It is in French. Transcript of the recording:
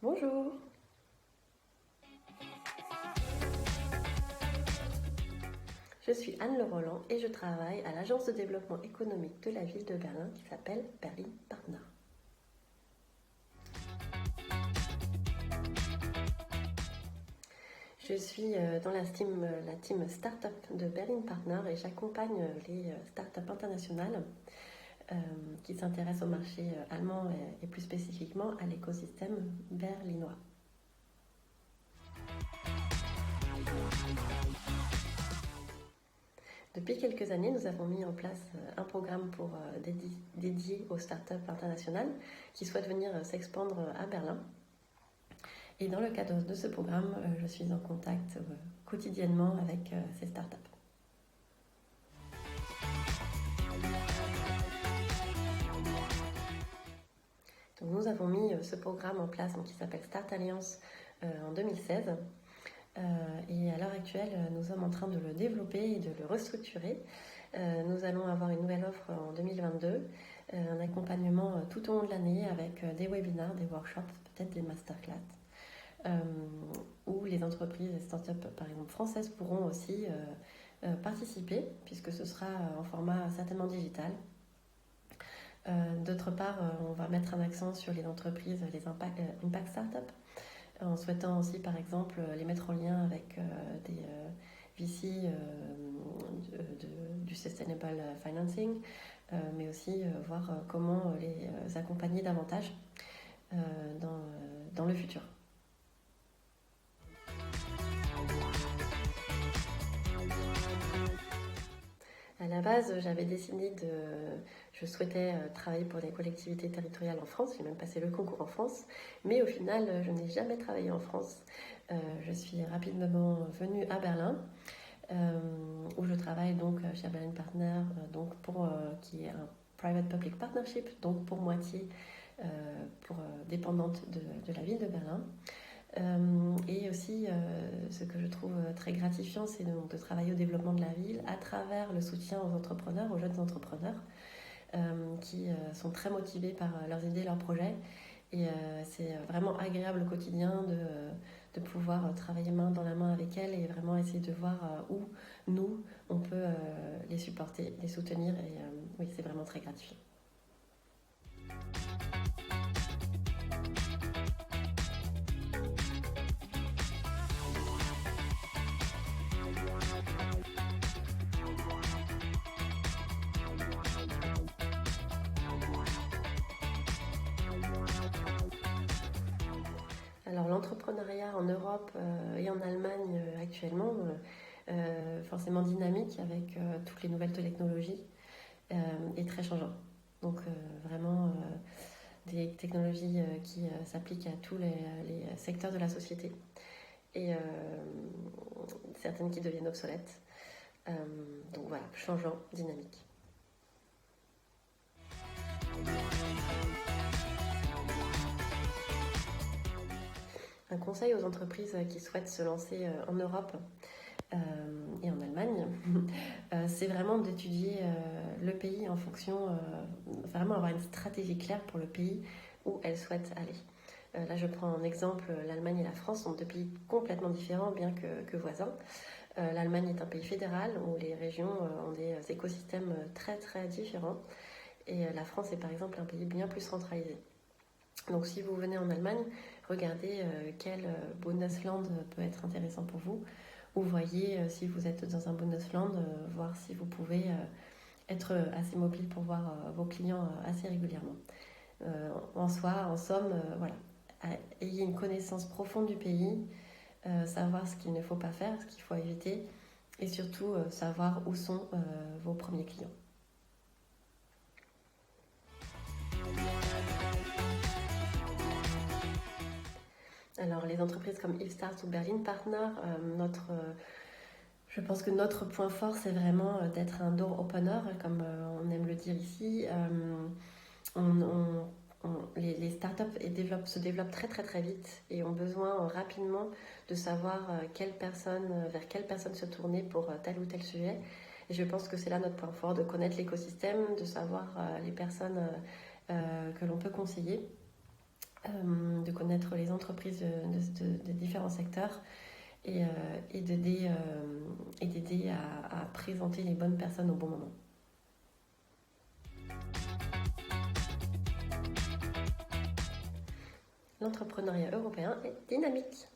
Bonjour, je suis Anne Le Roland et je travaille à l'agence de développement économique de la ville de Berlin qui s'appelle Berlin Partner. Je suis dans la team Startup de Berlin Partner et j'accompagne les startups internationales qui s'intéressent au marché allemand et plus spécifiquement à l'écosystème berlinois. Depuis quelques années, nous avons mis en place un programme dédié aux startups internationales qui souhaitent venir s'expandre à Berlin. Et dans le cadre de ce programme, je suis en contact quotidiennement avec ces startups. Donc, nous avons mis ce programme en place qui s'appelle Start Alliance en 2016. Et à l'heure actuelle, nous sommes en train de le développer et de le restructurer. Nous allons avoir une nouvelle offre en 2022, un accompagnement tout au long de l'année avec des webinars, des workshops, peut-être des masterclass, où les entreprises et startups, par exemple françaises, pourront aussi participer, puisque ce sera en format certainement digital. D'autre part, on va mettre un accent sur les entreprises, les impact startups, en souhaitant aussi par exemple les mettre en lien avec des VC du Sustainable Financing, mais aussi voir comment les accompagner davantage dans le futur. À la base, je souhaitais travailler pour des collectivités territoriales en France. J'ai même passé le concours en France, mais au final, je n'ai jamais travaillé en France. Je suis rapidement venue à Berlin, où je travaille donc chez Berlin Partner, qui est un private-public partnership, donc pour moitié dépendante de la ville de Berlin. Et aussi, ce que je trouve très gratifiant, c'est de travailler au développement de la ville à travers le soutien aux entrepreneurs, aux jeunes entrepreneurs, qui sont très motivés par leurs idées, leurs projets. Et c'est vraiment agréable au quotidien de pouvoir travailler main dans la main avec elles et vraiment essayer de voir où nous, on peut les supporter, les soutenir. Et oui, c'est vraiment très gratifiant. Alors l'entrepreneuriat en Europe et en Allemagne actuellement, forcément dynamique avec toutes les nouvelles technologies et très changeant. Donc vraiment des technologies qui s'appliquent à tous les secteurs de la société et certaines qui deviennent obsolètes. Donc voilà, changeant, dynamique. Un conseil aux entreprises qui souhaitent se lancer en Europe et en Allemagne, c'est vraiment d'étudier le pays en fonction, vraiment avoir une stratégie claire pour le pays où elles souhaitent aller. Là, je prends en exemple l'Allemagne et la France, sont deux pays complètement différents, bien que voisins. L'Allemagne est un pays fédéral où les régions ont des écosystèmes très très différents. Et la France est par exemple un pays bien plus centralisé. Donc si vous venez en Allemagne, regardez quel Bundesland peut être intéressant pour vous. Ou voyez si vous êtes dans un Bundesland, voir si vous pouvez être assez mobile pour voir vos clients assez régulièrement. En somme, voilà, ayez une connaissance profonde du pays, savoir ce qu'il ne faut pas faire, ce qu'il faut éviter, et surtout savoir où sont vos premiers clients. Alors les entreprises comme Ipstart ou Berlin Partner, je pense que notre point fort c'est vraiment d'être un door opener, comme on aime le dire ici. Les startups se développent très très très vite et ont besoin rapidement de savoir vers quelle personne se tourner pour tel ou tel sujet. Et je pense que c'est là notre point fort, de connaître l'écosystème, de savoir les personnes que l'on peut conseiller. de connaître les entreprises de différents secteurs et d'aider à présenter les bonnes personnes au bon moment. L'entrepreneuriat européen est dynamique.